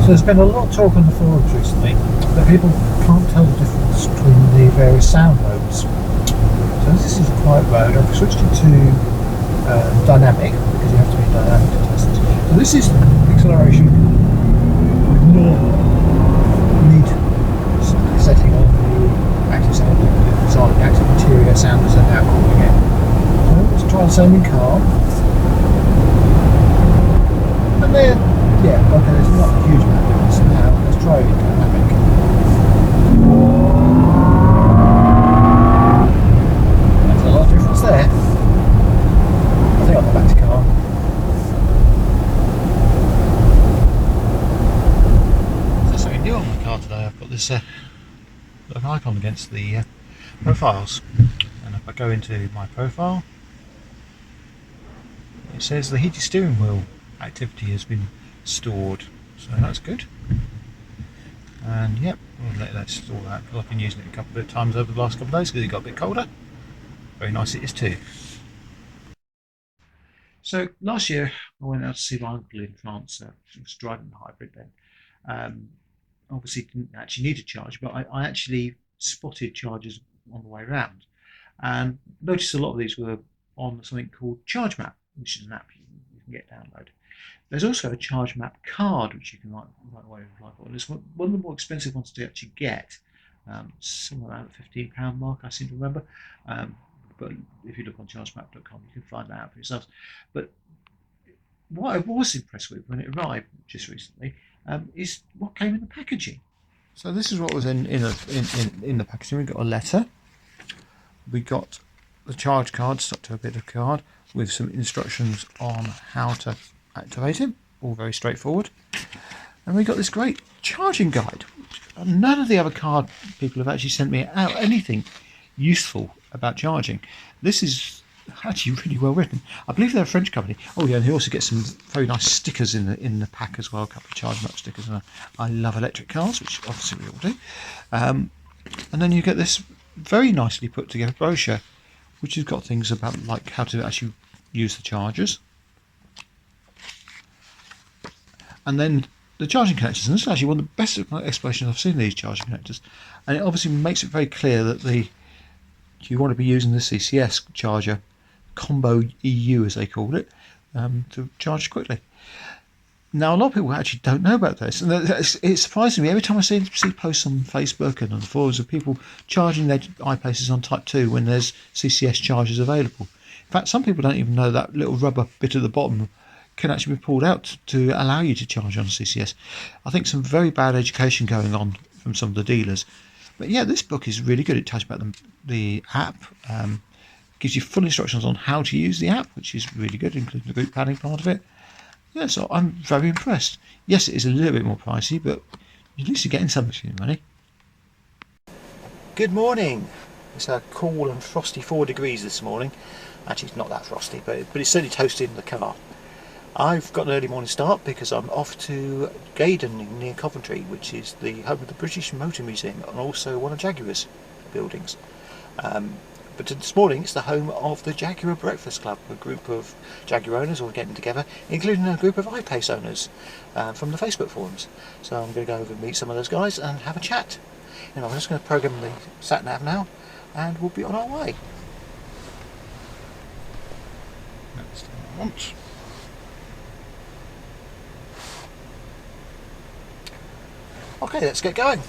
there's been a lot of talk on the forums recently that people can't tell the difference between the various sound modes. So this is a quiet mode. I've switched it to dynamic because you have to be dynamic to test it. So this is acceleration with normal mid setting on the active sound. So the active interior sound as they're now calling it. So let's try the same in car. And then, yeah, okay, there's not a huge amount of difference now. Let's try it in dynamic. There's a lot of difference there. I think I'll go back to car. So that's something new on my car today. I've got this little icon against the profiles. And if I go into my profile, it says the heated steering wheel activity has been stored, so that's good. And yep, we'll let that store that because I've been using it a couple of times over the last couple of days because it got a bit colder. Very nice it is too. So last year I went out to see my uncle in France. I was driving the hybrid then. Obviously didn't actually need to charge, but I actually spotted chargers on the way around and noticed a lot of these were on something called Charge Map, which is an app you can get downloaded. There's also a Charge Map card which you can write away with. And it's one of the more expensive ones to actually get, somewhere around the £15 mark I seem to remember. But if you look on chargemap.com you can find that out for yourselves. But what I was impressed with when it arrived just recently is what came in the packaging. So this is what was in the packaging. We got a letter. We got the charge card stuck to a bit of card with some instructions on how to activate it, all very straightforward. And we got this great charging guide. None of the other card people have actually sent me out anything useful about charging. This is actually really well written. I believe they're a French company. Oh yeah, and you also get some very nice stickers in the pack as well, a couple of Charge Map stickers. And I love electric cars, which obviously we all do. And then you get this very nicely put together brochure, which has got things about like how to actually use the chargers. And then the charging connectors, and this is actually one of the best explanations I've seen of these charging connectors. And it obviously makes it very clear that you want to be using the CCS charger, Combo EU as they call it, to charge quickly. Now a lot of people actually don't know about this, and it's surprising me every time I see posts on Facebook and on the forums of people charging their iPlaces on Type 2 when there's CCS chargers available. In fact, some people don't even know that little rubber bit at the bottom can actually be pulled out to allow you to charge on CCS. I think some very bad education going on from some of the dealers. But yeah, this book is really good. It tells you about the app, gives you full instructions on how to use the app, which is really good, including the group planning part of it. Yeah, so I'm very impressed. Yes, it is a little bit more pricey, but at least you're getting something for your money. Good morning. It's a cool and frosty 4 degrees this morning. Actually, it's not that frosty, but it's certainly toasty in the car. I've got an early morning start because I'm off to Gaydon near Coventry, which is the home of the British Motor Museum and also one of Jaguar's buildings. But this morning it's the home of the Jaguar Breakfast Club, a group of Jaguar owners all getting together, including a group of iPace owners from the Facebook forums. So I'm going to go over and meet some of those guys and have a chat. I'm just going to program the sat-nav now and we'll be on our way. That's what I want. Okay, let's get going.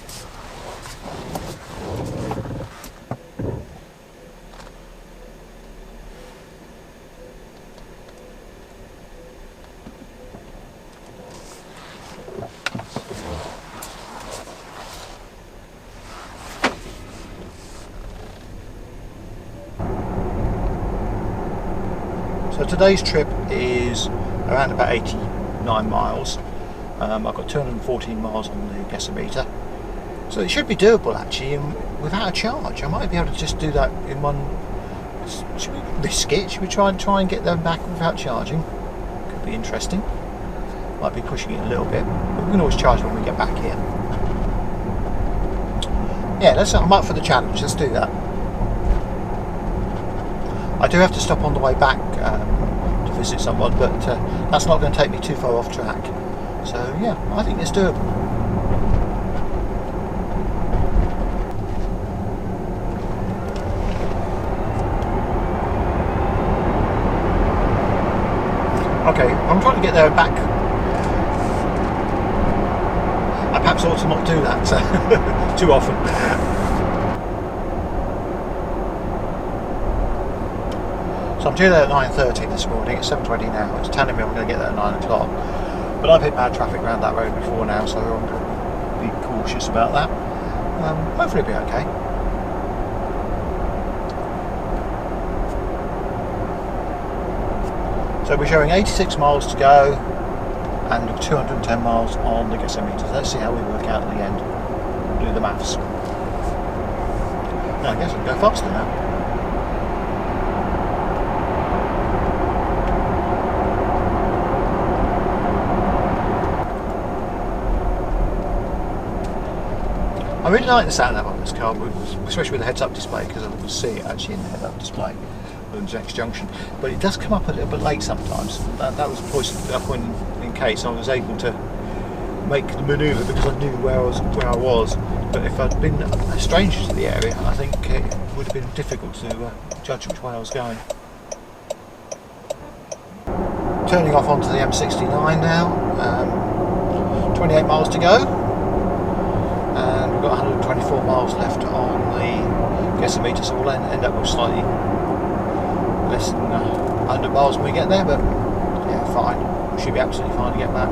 So today's trip is around about 89 miles. I've got 214 miles on the gasometer, so it should be doable actually, and without a charge. I might be able to just do that in one. Should we risk it? Should we try and get them back without charging? Could be interesting. Might be pushing it a little bit, but we can always charge when we get back here. Yeah, I'm up for the challenge. Let's do that. I do have to stop on the way back to visit someone, but that's not going to take me too far off track. So yeah, I think it's doable. Okay, I'm trying to get there and back. I perhaps ought to not do that too often. So I'm due there at 9:30 this morning. It's 7:20 now. It's telling me I'm going to get there at 9 o'clock. But I've hit bad traffic around that road before now, so I'm going to be cautious about that. Hopefully it'll be okay. So we're showing 86 miles to go and 210 miles on the gasometer. Let's see how we work out at the end. Do the maths. I guess I can go faster now. I really like the sat nav on this car, especially with the heads-up display, because I can see it actually in the heads-up display at the next junction. But it does come up a little bit late sometimes. That was a point in case I was able to make the manoeuvre because I knew where I was. But if I'd been a stranger to the area, I think it would have been difficult to judge which way I was going. Turning off onto the M69 now. 28 miles to go. And we've got 124 miles left on the gasometer, so we'll end up with slightly less than 100 miles when we get there, but yeah, fine. We should be absolutely fine to get back.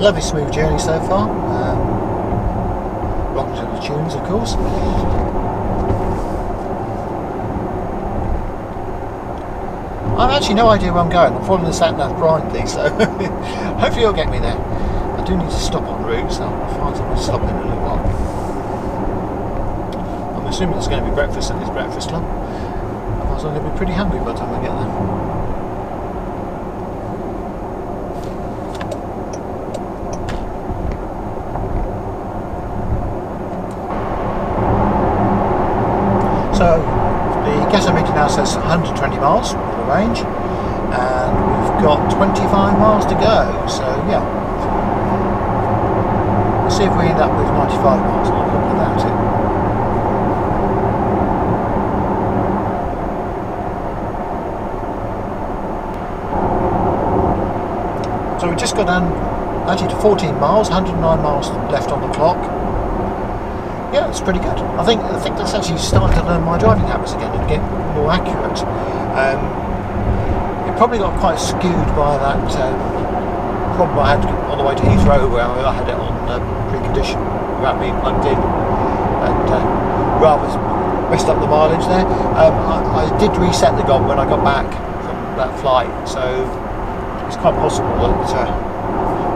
Lovely smooth journey so far. Rocking to the tunes, of course. I've actually no idea where I'm going. I'm following the sat-nav blindly, so hopefully it'll get me there. I do need to stop en route, so I'll find somewhere to stop in a little while. I'm assuming there's going to be breakfast at this breakfast club. Otherwise I'm going to be pretty hungry by the time I get there. So the gasometer now says 120 miles for the range, and we've got 25 miles to go. So yeah, we'll see if we end up with 95 miles or without it. So we just got down actually to 14 miles, 109 miles left on the clock. Yeah, it's pretty good. I think that's actually starting to learn my driving habits again and get more accurate. It probably got quite skewed by that problem I had on the way to Heathrow, where I had it on precondition without being plugged in, and rather messed up the mileage there. I did reset the GOM when I got back from that flight, so it's quite possible that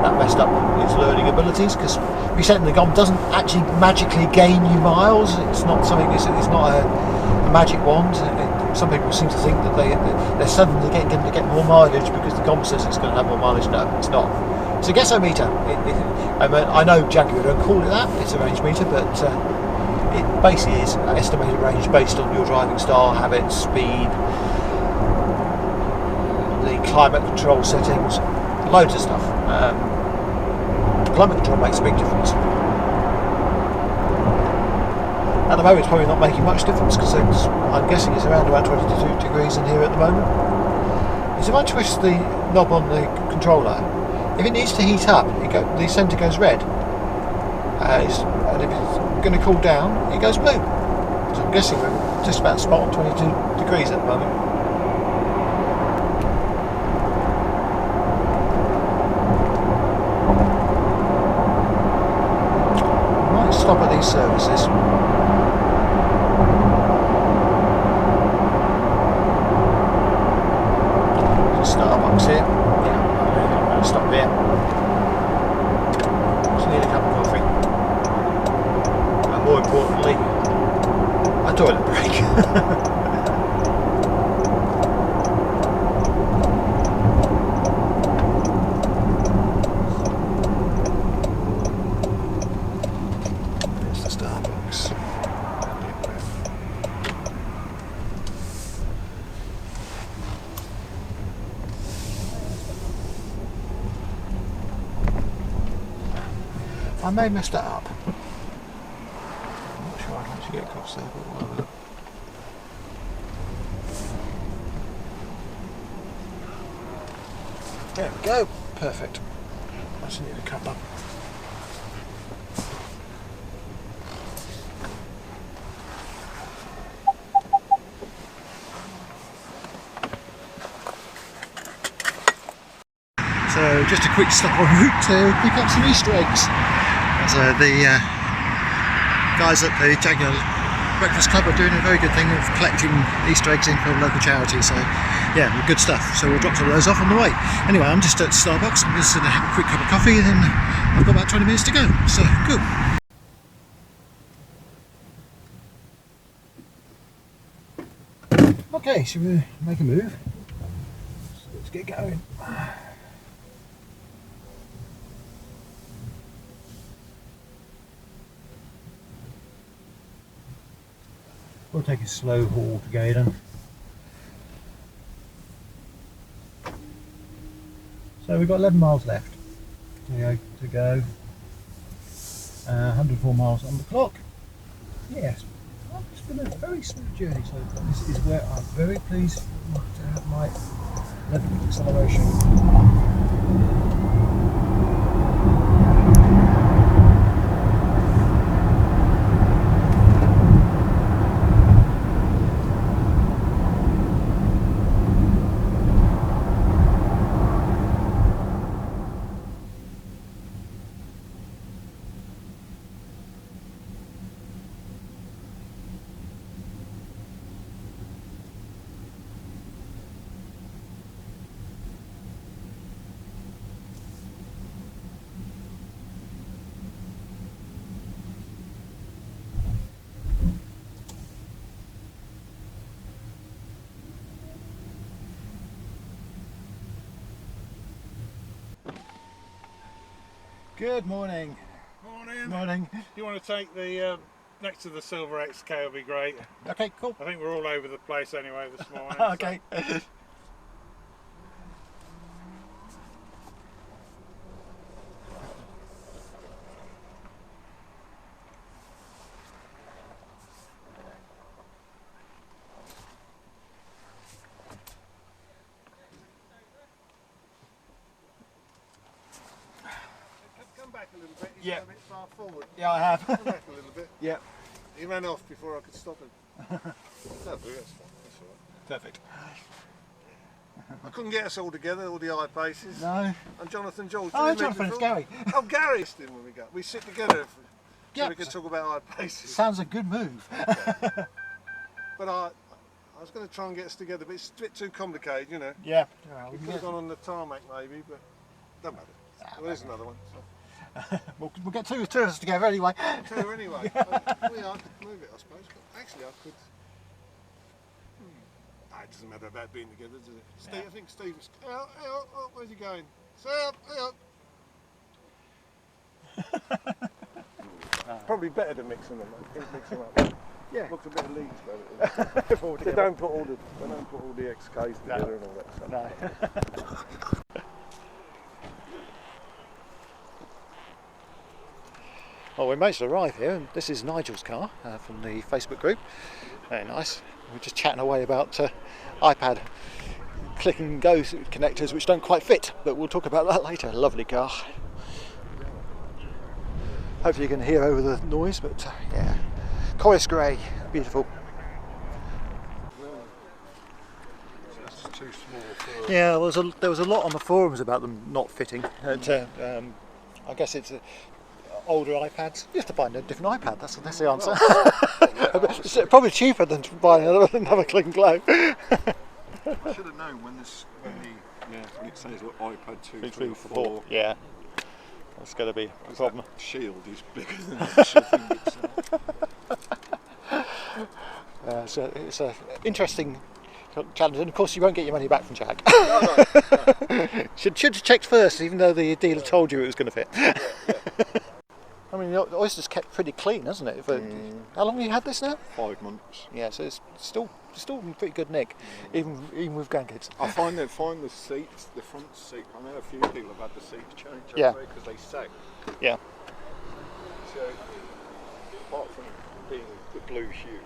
that messed up its learning abilities, because resetting the GOM doesn't actually magically gain you miles. It's not something. It's not a magic wand. Some people seem to think that they're suddenly going to get more mileage because the GOM says it's going to have more mileage. No, it's not. It's a gasometer. I know Jaguar don't call it that. It's a range meter, but it basically is an estimated range based on your driving style, habits, speed, the climate control settings, loads of stuff. Climate control makes a big difference. At the moment it's probably not making much difference because I'm guessing it's around about 22 degrees in here at the moment. So if I twist the knob on the controller, if it needs to heat up, the centre goes red. And if it's going to cool down, it goes blue. So I'm guessing we're just about spot on 22 degrees at the moment. Stop at these services. Starbucks here. Yeah, I'm going to stop there. Just need a cup of coffee. And more importantly, a toilet break. may have messed that up. I'm not sure I can actually get across there, but we'll have a look. There we go, perfect. I just need a couple. So just a quick stop en route to pick up some Easter eggs. As the guys at the Jaguar Breakfast Club are doing a very good thing of collecting Easter eggs in for local charities. So yeah, good stuff. So we'll drop some of those off on the way. Anyway, I'm just at Starbucks. I'm just going to have a quick cup of coffee, and then I've got about 20 minutes to go. So good. Okay, should we make a move? Let's get going. We'll take a slow haul to Gaydon. So we've got 11 miles left to go. 104 miles on the clock. Yes, it's been a very smooth journey so far. This is where I'm very pleased to have my level of acceleration. Good morning. Morning. Morning. You want to take the next to the Silver XK will be great. Okay, cool. I think we're all over the place anyway this morning. Okay. So. Come back a little bit. He's a bit far forward. Yeah, I have. Come back a little bit. Yeah. He ran off before I could stop him. No, that's fine. That's all right. Perfect. I couldn't get us all together, all the eye faces. No. And Jonathan George. Oh, Jonathan, it's Gary. Oh, Gary. When we go, we sit together. So we can talk about eye faces. Sounds a good move. Okay. But I was going to try and get us together, but it's a bit too complicated, you know. Yeah. We could have gone on the tarmac maybe, but don't matter. Well, there's another one. So. We'll get two of us together anyway. Two anyway. I could move it, I suppose. But actually, I could. It doesn't matter about being together, does it? Steve, I think Steve was. Oh, where's he going? Stay up. Probably better than mixing them. Mix them up. Yeah. Looks a bit of leads better. They don't put all the XKs together and all that stuff. No. Well, we managed to arrive here, and this is Nigel's car from the Facebook group. Very nice. We're just chatting away about iPad click and go connectors which don't quite fit, but we'll talk about that later. Lovely car. Hopefully you can hear over the noise, but yeah. Chorus grey, beautiful. That's too small for... Yeah, there was a lot on the forums about them not fitting. I guess it's older iPads. You have to buy a different iPad. That's the answer. It's probably cheaper than to buy another click and glow. I should have known when it says iPad 2, 3 or 4. Yeah, that's going to be a problem. That shield is bigger than the actual thing itself. So it's an interesting challenge, and of course you won't get your money back from Jag. No. Should have checked first, even though the dealer told you it was going to fit. Yeah. I mean, the oyster's kept pretty clean, hasn't it? How long have you had this now? 5 months. Yeah, so it's still in pretty good nick, even with grandkids. I find the seats, the front seat. I know a few people have had the seats changed Yeah. because they sag. Yeah. So, apart from being the blue hue,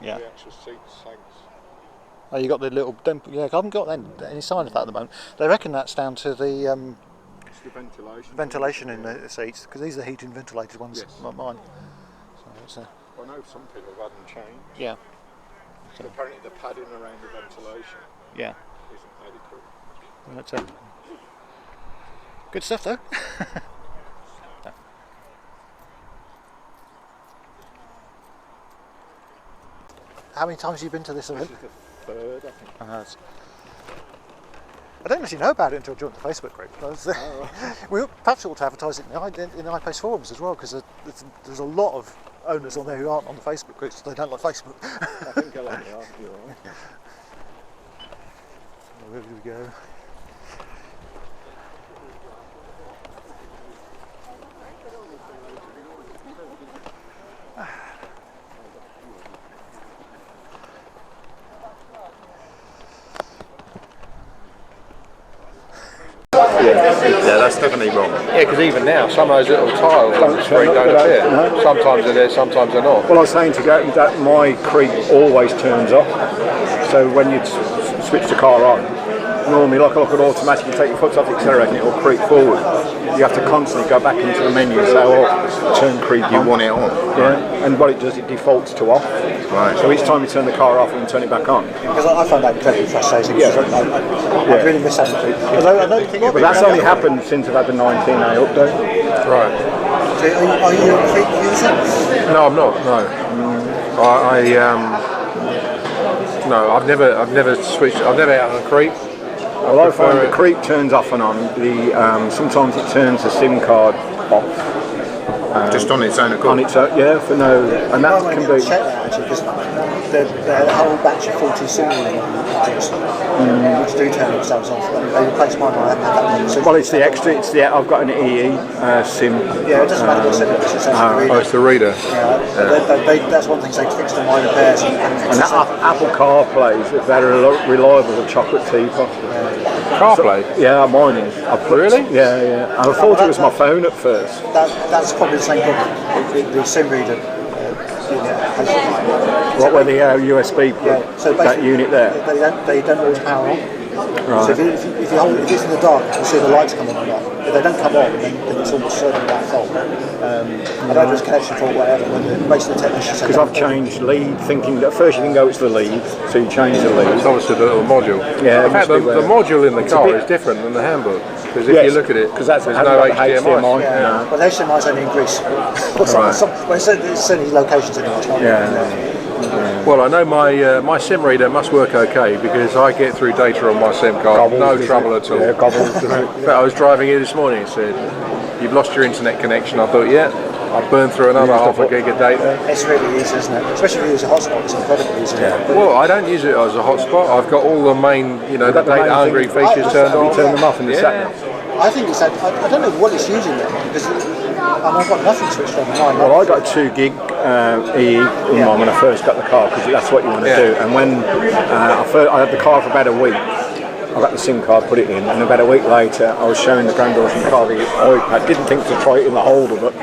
Yeah. the actual seats hangs. Oh, you got the little dimple. Yeah, I haven't got any sign of that at the moment. They reckon that's down to the It's the ventilation. ventilation in the seats, because these are heated and ventilated ones, Yes. not mine. So it's I know some people have had them changed. yeah, So apparently the padding around the ventilation yeah. isn't adequate. Well, that's good stuff, though. How many times have you been to this event? This is the third, I think. I didn't actually know about it until I joined the Facebook group. We perhaps ought to advertise it in the iPace forums as well, because there's a lot of owners on there who aren't on the Facebook group, so they don't like Facebook. I think a lot are, you're right. Where do we go? Yeah, that's definitely wrong. Yeah, because even now, some of those little tiles on the screen don't appear. No. Sometimes they're there, sometimes they're not. Well, I was saying to Gaydon that my creep always turns off. So when you switch the car on, normally like an automatic, you take your foot off the accelerator and it will creep forward. You have to constantly go back into the menu and say, turn creep on. You want it on. Yeah, and what it does, it defaults to off. Right. So each time you turn the car off, you can turn it back on. Because I find that incredibly frustrating. Yeah. I really miss having to. Although I don't think But that's only happened since I've had the 19A update. Right. Are you a creep user? No, I'm not. No. No, I've never switched. I've never had on a creep. Well, I find the creep turns off and on. Sometimes it turns the SIM card off. Just on its own accord. On its own, yeah, for no, and that can be. Check that actually, because the whole batch of 40 simulating things, which do turn themselves off. They replace mine. I haven't had that one. So Well, it's the extra. I've got an EE SIM. yeah, it doesn't matter what SIM it is. It's actually Oh, it's the reader. that's one thing they fixed on my repairs. And Apple CarPlay is very reliable as a chocolate teapot. CarPlay. Yeah, mine is. Really? Yeah. I thought it was my phone at first. That's probably the same problem. The SIM reader. What were the USB So that unit there? They don't always power on. Right. So if it's in the dark, you can see the lights come on and off. If they don't come on, then it's almost certainly that fault. I don't know if it's connection fault, whatever. Basically, the technician said. Because I've changed lead, thinking at first you didn't go it's the lead, so you change the lead. It's obviously the little module. Yeah, In fact, the module in the car is different than the handbook. Because if you look at it, there's no HDMI. Yeah. Well, the HDMI is only in Greece. There's certainly locations in it. Yeah. Well, I know my SIM reader must work okay because I get through data on my SIM card, no trouble at all. Yeah, gobbles. In fact, I was driving here this morning. It said, "You've lost your internet connection." I thought, yeah, I've burned through another half a gig of data. It's really easy, isn't it? Especially if you use a hotspot, it's incredibly easy. Yeah. Well, I don't use it as a hotspot. I've got all the main, the data hungry features turned on. You turn them off in the sat nav. I think it's. I don't know what it's using there because I've got nothing switched on mine. Well, I got a 2 gig EE in mine when I first got the car because that's what you want to do. And when I had the car for about a week, I got the SIM card, put it in, and about a week later, I was showing the granddaughter in the car the iPad. Didn't think to try it in the holder, but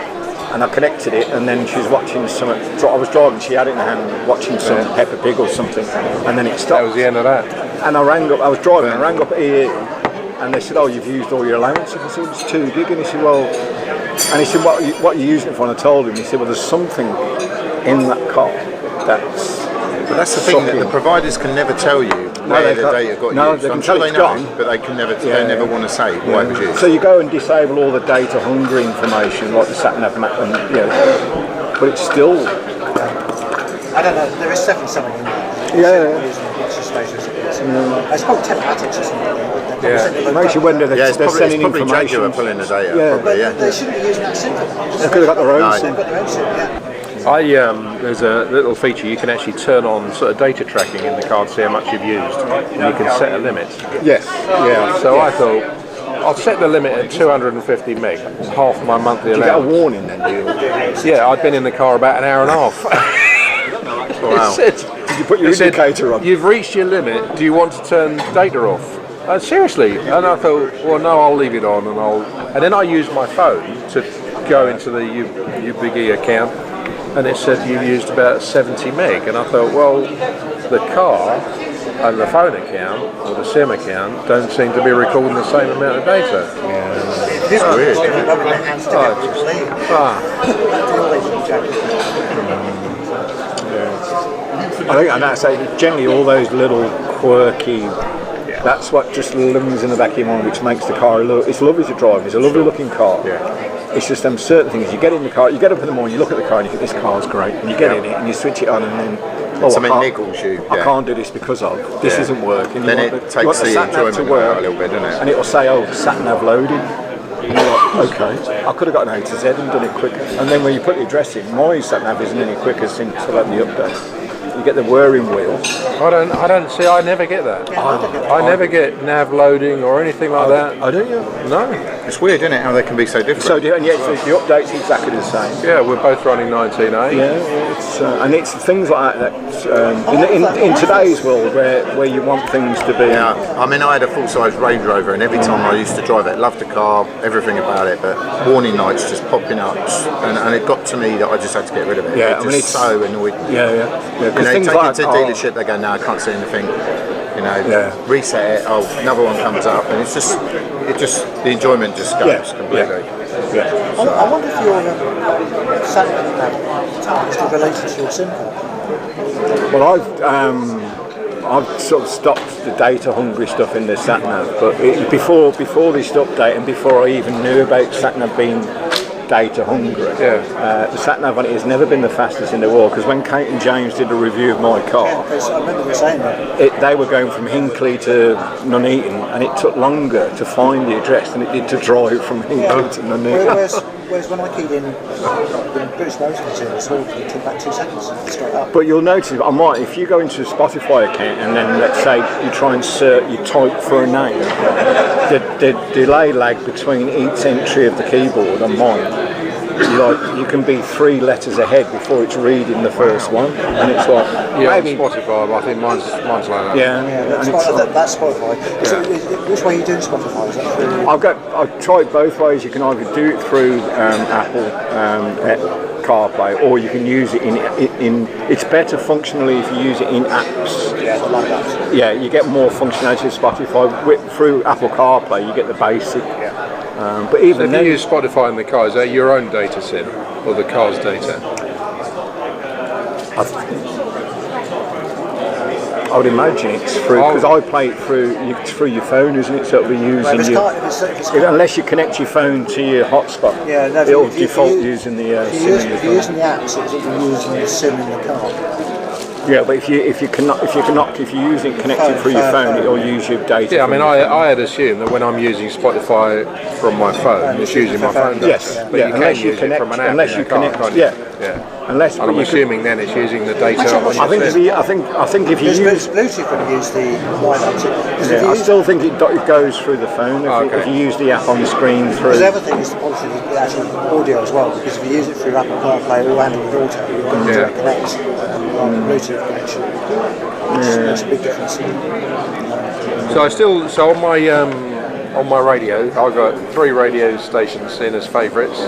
and I connected it, and then she was watching some. So I was driving, she had it in her hand, watching some Peppa Pig or something, and then it stopped. That was the end of that. And I rang up. I was driving. I rang up EE. And they said, "Oh, you've used all your allowance." I said, "It's 2 gig." And he said, "Well," and he said, "What are you using it for?" And I told him. He said, "Well, there's something in that car that's." But that's the thing that the providers can never tell you where the data got used. They I'm can sure tell they it's know, gone. but they can never. They never want to say why it was used. So you go and disable all the data hungry information, like the sat nav map, and but it's still. I don't know. There is definitely something in there. Yeah. It's just it's probably telematics or something. It makes you wonder that they're sending probably information. Jaguar pulling the data. Yeah. Probably, yeah. They shouldn't be using that SIM for that. They could have got their own SIM. They've got their own SIM, yeah. There's a little feature you can actually turn on sort of data tracking in the car to see how much you've used, and you can set a limit. Yes. Yeah. So I thought I'll set the limit at 250 meg, half my monthly You get a allowance. warning then, do you? Yeah, I'd been in the car about an hour and a half. Wow. It said, Did you put your indicator on? "You've reached your limit. Do you want to turn data off?" Seriously, and I thought, well, no, I'll leave it on, and then I used my phone to go into the UBG account, and it said you used about 70 meg, and I thought, well, the car and the phone account or the SIM account don't seem to be recording the same amount of data. It's weird. I think, and that's generally all those little quirky. That's what just looms in the back of your mind, which makes the car look. It's lovely to drive. It's a lovely looking car. It's just certain things. You get in the car, you get up in the morning, you look at the car, and you think this car's great, and you get in it, and you switch it on, and then something niggles you. I can't do this because of this isn't working. Then it takes the enjoyment out a little bit, doesn't it? And it will say, "Oh, sat nav loaded." And you're like, okay, I could have got an A to Z and done it quicker. And then when you put the address in, my sat nav isn't any quicker since I had the update. You get the whirring wheel. I don't see. I never get that. I never get nav loading or anything like that. I don't. No. It's weird, isn't it? How they can be so different. So and yet the update's exactly the same. Yeah, we're both running 19A. Yeah, and it's things like that. In today's world, where you want things to be. Yeah, I mean, I had a full-size Range Rover, and every time I used to drive it, loved the car, everything about it, but warning lights just popping up, and it got to me that I just had to get rid of it. Yeah, it just so annoyed me. Yeah. You know, take it to dealership, they go, no, I can't see anything. You know, reset it. Oh, another one comes up, and the enjoyment just goes completely. I wonder if your sat nav is still related to your SIM card. Well, I've sort of stopped the data hungry stuff in the sat nav, but before this update and before I even knew about sat nav being data hungry, the sat nav on it has never been the fastest in the world, because when Kate and James did a review of my car, I remember them saying that. They were going from Hinckley to Nuneaton, and it took longer to find the address than it did to drive from Hinckley to Nuneaton. Whereas when I keyed in the British Motor Materials, it took about 2 seconds straight up. But you'll notice, if you go into a Spotify account and then let's say you try and you type for a name, the delay lag between each entry of the keyboard on mine, you can be 3 letters ahead before it's reading the first one, and it's like maybe Spotify. I think mine's like that. That's Spotify. So which way are you doing Spotify? Is that through? I've tried both ways. You can either do it through Apple CarPlay, or you can use it in. It's better functionally if you use it in apps. Yeah, the live apps. Yeah, you get more functionality of Spotify. Through Apple CarPlay, you get the basic. But even if you use Spotify in the car, is that your own data SIM or the car's data? I would imagine it's through, because I play it through your phone, isn't it? So it'll be using unless you connect your phone to your hotspot. Yeah, no, it'll default using the SIM. If you're using the apps, it'll be using the SIM in the car. Yeah, but if you use it connected through your phone, it'll use your data. Yeah, I mean, I had assumed that when I'm using Spotify from my phone, it's using my phone data. Yes, but you can use it from an app. Unless you connect, Unless I'm assuming then it's using the data. I think if you use Bluetooth when you use the live apps. I still think it goes through the phone if you use the app on the screen through. Because everything is the quality of the actual audio as well. Because if you use it through Apple CarPlay or Android Auto, you're going to connect Bluetooth connection. Makes a big difference. So on my radio, I've got 3 radio stations in as favourites.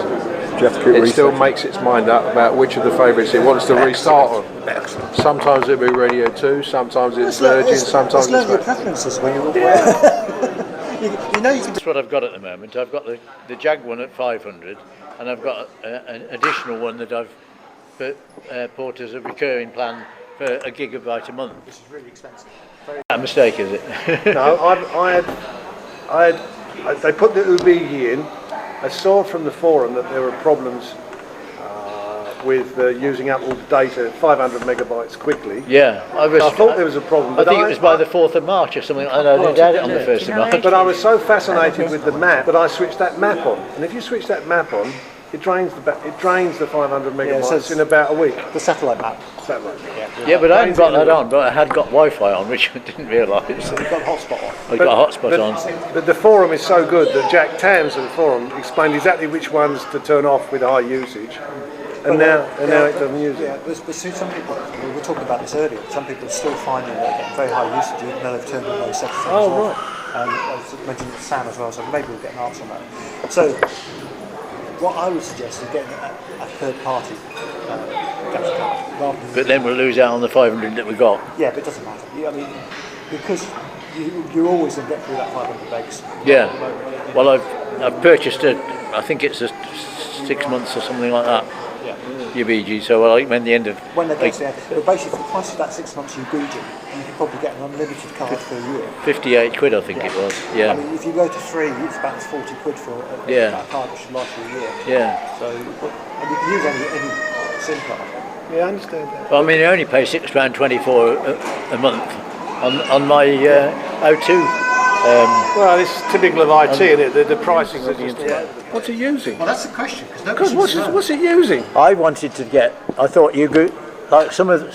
It still makes its mind up about which of the favourites it wants to restart on. Sometimes it'll be Radio 2, sometimes it's Virgin, sometimes it's... Learn your preferences when you're... you know you can... That's what I've got at the moment. I've got the Jag one at 500, and I've got an additional one that I've bought as a recurring plan for a gigabyte a month. Which is really expensive. A mistake, is it? No, they put the UBG in. I saw from the forum that there were problems with using up all the data, 500 megabytes quickly. Yeah, I thought there was a problem. I think it was by the 4th of March or something, and I didn't add it on the 1st of March. But I was so fascinated with the map that I switched that map on. And if you switch that map on, it drains the 500 megabytes in about a week. The satellite map. Yeah, but I hadn't got that on, but I had got Wi-Fi on, which I didn't realise. So you've got a hotspot on. I got a hotspot on. But the forum is so good that Jack Tams of the forum explained exactly which ones to turn off with high usage. And now it doesn't use it. Yeah, but some people, we were talking about this earlier, some people are still finding that they're getting very high usage even though they've turned all those settings off. Right. I was mentioning Sam as well, so maybe we'll get an answer on that. So, what I would suggest is getting a third party gas card rather than. But then we'll lose out on the 500 that we got. Yeah, but it doesn't matter. I mean, because you're always going to get through that 500 megs. Yeah. Well, I've purchased I think it's a 6 months or something like that. Yeah. UBG. So when the end of when they get to the end, but basically for the price of that 6 months UBG, you can probably get an unlimited card for a year. 58 quid, I think it was. Yeah. I mean, if you go to 3, it's about 40 quid for that card, which should last you a year. Yeah. So, and you can use any SIM card. Yeah, I understand that. Well, I mean, I only pay £6.24 a month on my O2. Well, it's typical of IT, isn't it? The pricing are just all over. What's it using? Well, that's the question. Because what's it using? I wanted to get. I thought you could, like some of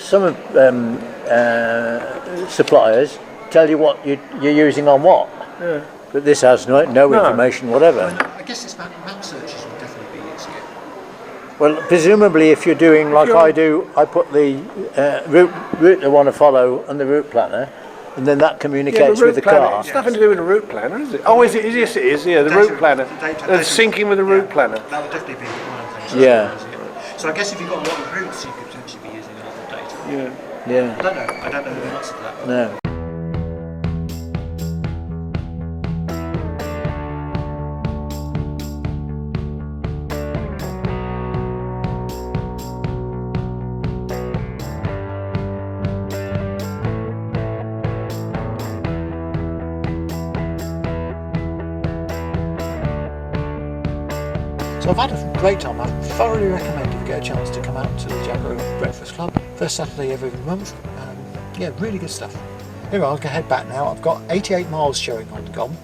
suppliers tell you what you're using on what. Yeah. But this has no information whatever. I guess it's map searches would definitely be using it. Well, presumably, if you're doing like I do, I put the route I want to follow on the route planner, and then that communicates with the car. It's nothing to do with the route planner, is it? Oh, is it? Yes, it is. Yeah, the route planner. They're syncing with the route planner. That would definitely be one of the things. Yeah. So I guess if you've got a lot of routes, you could potentially be using a lot of data. Yeah. Yeah. I don't know the answer to that. No. So I've had a great time. I thoroughly recommend if you get a chance to come out to the Jaguar Breakfast Club. First Saturday of every month. Yeah, really good stuff. Anyway, I'll go head back now. I've got 88 miles showing on the GOM.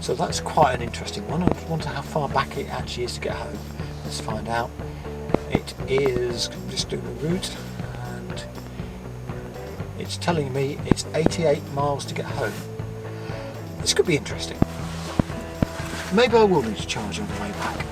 So that's quite an interesting one. I wonder how far back it actually is to get home. Let's find out. It is, I'm just doing the route, and it's telling me it's 88 miles to get home. This could be interesting. Maybe I will need to charge on the way back.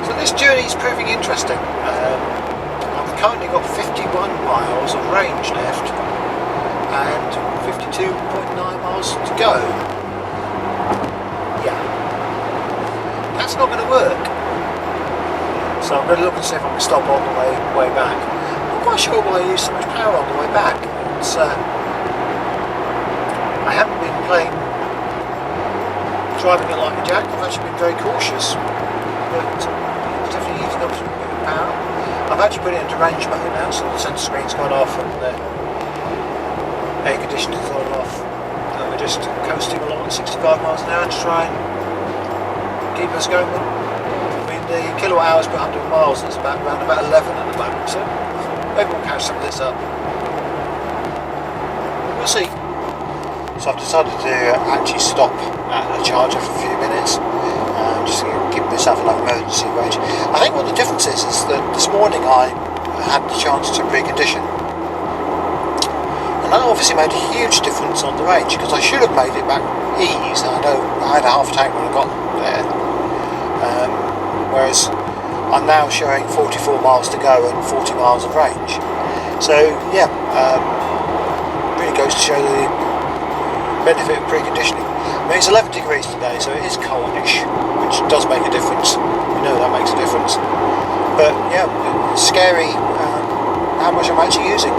So this journey is proving interesting. I've currently got 51 miles of range left and 52.9 miles to go. That's not going to work. So I'm going to look and see if I can stop on the way back. I'm not quite sure why I use so much power on the way back. It's, I haven't been driving it like a Jag. I've actually been very cautious, but it's definitely using up some bit of power. I've actually put it into range mode now, so the centre screen's gone off and the air conditioning's gone off. And we're just coasting along at 65 miles an hour to try and keep us going. I mean, the kilowatt hours per 100 miles is around about 11 at the moment, so maybe we'll catch some of this up. We'll see. So I've decided to actually stop at a charger for a few minutes, just to give myself enough emergency range. I think what the difference is that this morning I had the chance to precondition, and that obviously made a huge difference on the range, because I should have made it back ease. I know I had a half tank when I got there. Whereas I'm now showing 44 miles to go and 40 miles of range. So yeah, really goes to show the benefit of preconditioning. I mean, it's 11 degrees today, so it is coldish, which does make a difference. We know that makes a difference. But yeah, it's scary how much I'm actually using.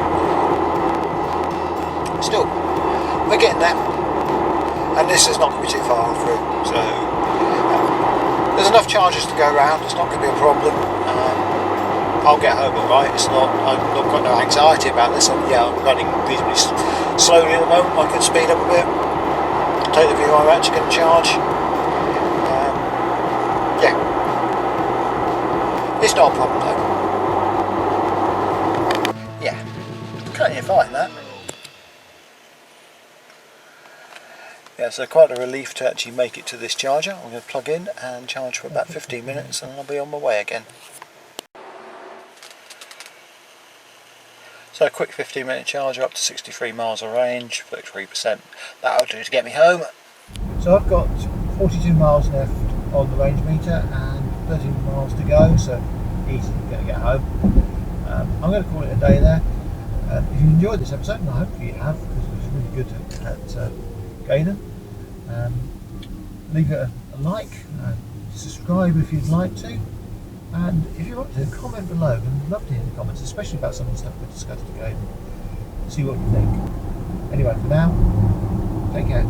Still, we're getting there. And this is not going to be too far through, so there's enough charges to go around. It's not going to be a problem. I'll get home alright. It's not. I've not got no anxiety about this. I'm running reasonably slowly at the moment. I can speed up a bit. Take the view I'm actually going to charge. Yeah, it's not a problem though. Yeah, can't you find that? Yeah, so quite a relief to actually make it to this charger. I'm going to plug in and charge for about 15 minutes and I'll be on my way again. So a quick 15-minute charger up to 63 miles of range, 33%. That'll do to get me home. So I've got 42 miles left on the range meter and 13 miles to go, so easy going to get home. I'm going to call it a day there. If you enjoyed this episode, and I hope you have, because it was really good at Gaydon, leave it a like, subscribe if you'd like to, and if you want to, comment below. I'd love to hear the comments, especially about some of the stuff we discussed at Gaydon. See what you think. Anyway, for now, take care.